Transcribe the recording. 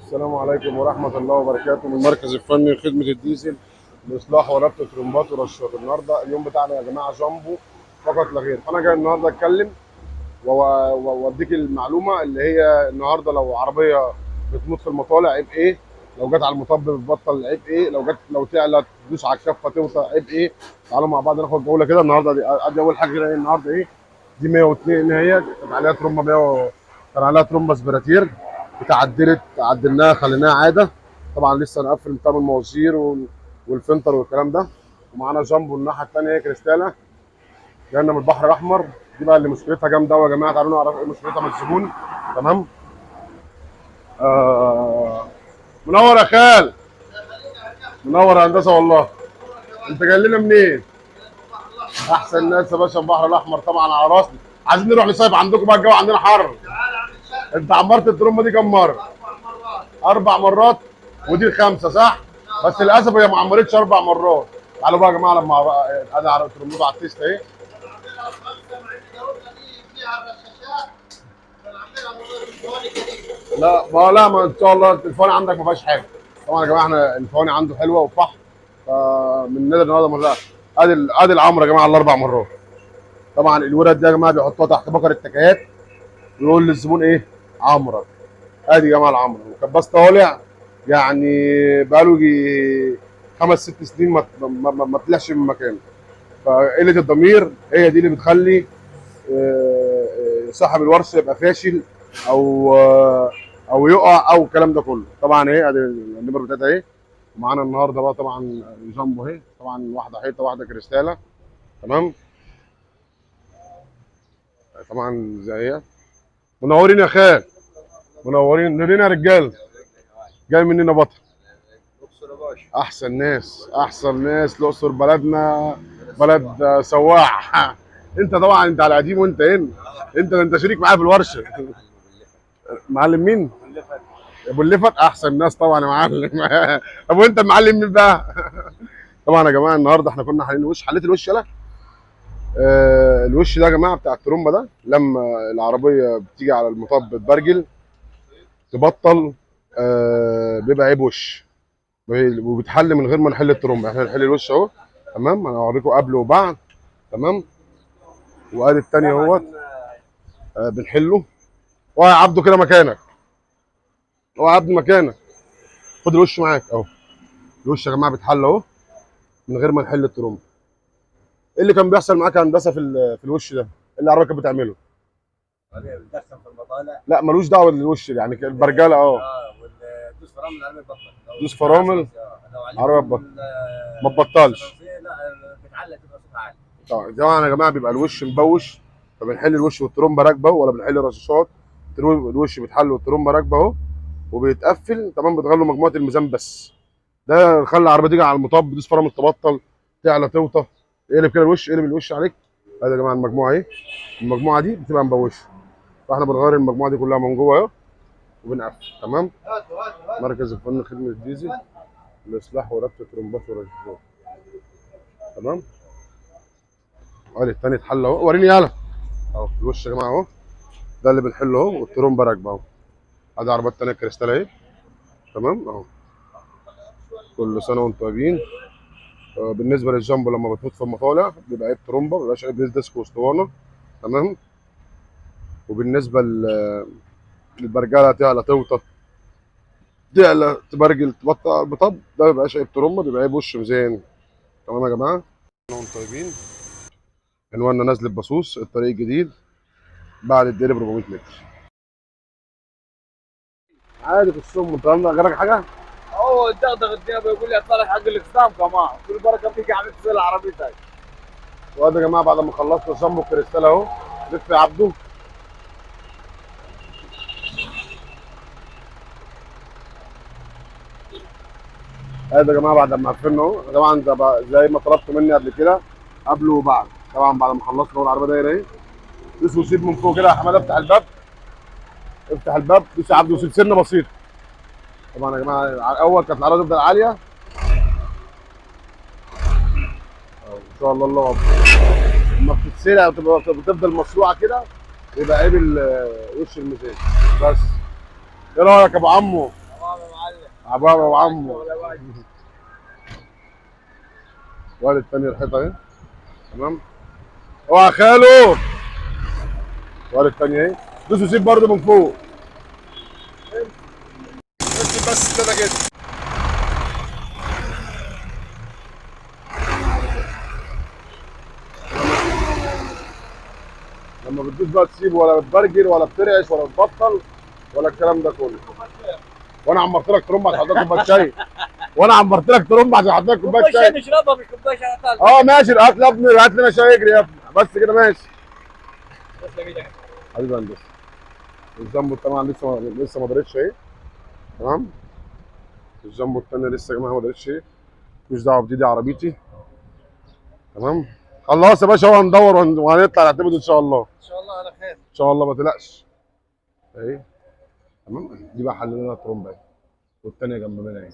السلام عليكم ورحمة الله وبركاته من المركز الفني لخدمة الديزل لإصلاح وربط ترمبات ورشاشات. النهارده اليوم بتاعنا يا جماعة جامبو فقط لا غير، فأنا جاي النهارده أتكلم وأديك المعلومة اللي هي النهارده لو عربية بتموت في المطالع عيب إيه؟ لو جت على المطب بتبطل عيب إيه؟ لو تعلى تدوس على الكفة توطى عيب إيه؟ تعالوا مع بعض ناخد جولة كده النهارده. دي أول حاجة كده إيه النهارده إيه؟ دي 102 هي كانت عليها ترمبة 100 كان عليها ترمبة سبراتير اتعدلت، عدلناها خليناها عاده. طبعا لسه هنقفل بتاع المواسير والفلتر والكلام ده. ومعانا جامبو الناحيه الثانيه هي كريستاله جايه من البحر الاحمر. دي بقى اللي مشكلتها جامده قوي يا جماعه، تعالوا نعرف ايه مشكلتها من الزبون. تمام. منور يا خال، منور يا هندسه والله. انت جاي لنا منين؟ احسن ناس يا باشا البحر الاحمر طبعا على راسنا. عايزين نروح نصيف عندكم بقى، الجو عندنا حر. انت عمرت الترمبه دي كام مره؟ 4 مرات ودي الخامسه صح؟ بس للاسف هي ما عمرتش 4 مرات. تعالوا بقى يا جماعه لما ادي على الترمبه على التيست اهي. لا ان شاء الله الفواني عندك ما فيهاش حاجه. طبعا يا جماعه احنا الفواني عنده حلوه وفحم، فمن نادر النهارده مرات. ادي العمر يا جماعه ال4 مرات. طبعا الورد دي يا جماعه بيحطوها تحت بكر التكيات ويقول للزبون ايه؟ عمرك. ادي يا جماعه العمر وكباس طالع، يعني بقاله يجي 5 6 سنين ما طلعش من مكانه. فقله الضمير هي دي اللي بتخلي صاحب الورشه يبقى فاشل او يقع او الكلام ده كله. طبعا اهي ادي النمر بتاعتها اهي. ومعانا النهارده بقى طبعا جامبو اهي، طبعا واحده حيطه واحده كريستاله. تمام. طبعا زي هي. منورين يا خال، منورين نورينا يا رجاله. جاي مننا بطل. احسن ناس احسن ناس الاقصر بلدنا، بلد سواح. انت طبعا انت على قديم وانت هنا. انت شريك معايا في الورشه. معلم مين؟ ابو اللفت. احسن ناس طبعا يا معلم. طب وانت معلم مين بقى؟ طبعا يا جماعه النهارده احنا كنا حالين الوش، حليت الوش يلا. الوش ده يا جماعه بتاع الترومبه ده لما العربيه بتيجي على المطب تبرجل تبطل بيبقى عيب وش، وبتحل من غير ما نحل الترومبه. احنا نحل الوش اهو. تمام. انا هوريكم قبل وبعد. تمام. وادي الثانيه اهوت بنحله. اوعى يا عبده كده مكانك، اوعى يا عبد مكانك. خد الوش معاك اهو. الوش يا جماعه بيتحل اهو من غير ما نحل الترومبه. ايه اللي كان بيحصل معاك يا هندسه في الوش ده؟ ايه اللي العربيه كانت بتعمله؟ بتدخن في المطالع. لا ملوش دعوه بالوش يعني البرجله والدوس فرامل العربيه تبطل. دوس فرامل عربيه تبطل ما تبطلش. لا بتعلق تبقى صوتها عالي. طبعا يا جماعه بيبقى الوش مبوش، فبنحل الوش والترومبه راكبه ولا بنحل الرشاشات. الوش بيتحل والترومبه راكبه اهو وبيتقفل. تمام. بتغير له مجموعه الميزان بس. ده خلي العربيه تيجي على المطب تدوس فرامل تبطل تعلى توطى. اقلب كده الوش، اقلب الوش عليك. ادي يا جماعه المجموعه اهي. المجموعه دي بتبقى مبوشه، فاحنا بنغير المجموعه دي كلها من جوه اهو وبنقفل. تمام. مركز الفن خدمه الديزل لاصلاح وربط ترومبات ورشاشات. تمام. ادي التاني اتحل اهو. وريني يالا اهو الوش يا جماعه اهو. ده اللي بنحله اهو والترومبه راكبه اهو. ادي عربيات تانيه كريستال اهي. تمام اهو. كل سنه وانتم طيبين. بالنسبه للجامبو لما بتفوت في المطالع بيبقى عيب ترومبه، ما بيبقاش عيب ديسك واسطوانه. تمام. وبالنسبه للبرجله تعلى توطى تعلى تبرجل تبطأ بطب، ده ما بيبقاش عيب ترومبه، بيبقى عيب وش ميزان. تمام يا جماعه وانتم طيبين. عنواننا نزله بصوص الطريق الجديد بعد الديري ب 400 متر. عادي في السوق انت غيرك حاجه؟ هو الدغدغ الدنيا بيقول لي اطلع لك حق الاقسام كمان، كل بركه فيك عم تسال عربيتك. وادي يا جماعه بعد ما خلصت الجامبو كريستال اهو. لف يا عبده. ادي يا جماعه بعد ما قفلنا اهو. طبعا زي ما طلبت مني قبل كده قبل وبعد. طبعا بعد ما خلصنا اهو العربيه دايره اهي. دوس وسيب من فوق كده يا حماده. افتح الباب، افتح الباب. دوس يا عبده وسيب سنه بسيطه. طبعا يا جماعه الاول كانت العربيه تفضل عاليه ان شاء الله. الله اكبر. لما بتتسرع بتفضل مشروعه كده يبقى عيب وش الميزان بس. ايه رايك يا ابو عمو؟ تمام يا عبابه وعمه. ولا واحد. وادي التانية الحيطه اهي. تمام. اوعى خاله. وادي التانية اهي. دوس وسيب برضه من فوق. بس كده كده. لما بتدوس بقى تسيب ولا بتبرجل ولا بترعش ولا بتبطل ولا الكلام ده كله. وانا عمرت لك ترمبه عشان حضرتك كوبايه شاي. وانا عمرت لك ترمبه عشان حضرتك كوبايه كوبايه شاي. شاي نشربها مش كوبايه شاي ثالثه. اه ماشي. هات لي يا ابني، هات لنا شاي يجري يا ابني. بس كده ماشي. تسلم ايدك. حبيبي يا هندسه. الجامبو طبعا لسه ما دارتش اهي. تمام. الجامبو الثانيه لسه يا جماعه ما دارتش اهي. مش دعوه بدي عربيتي. تمام. خلاص يا باشا، هو هندور وهنطلع نعتمد ان شاء الله. ان شاء الله على خير. ان شاء الله ما تقلقش. اهي. تمام. دي بقى حللنا الترومبه اهي. والثانيه جنب منها اهي.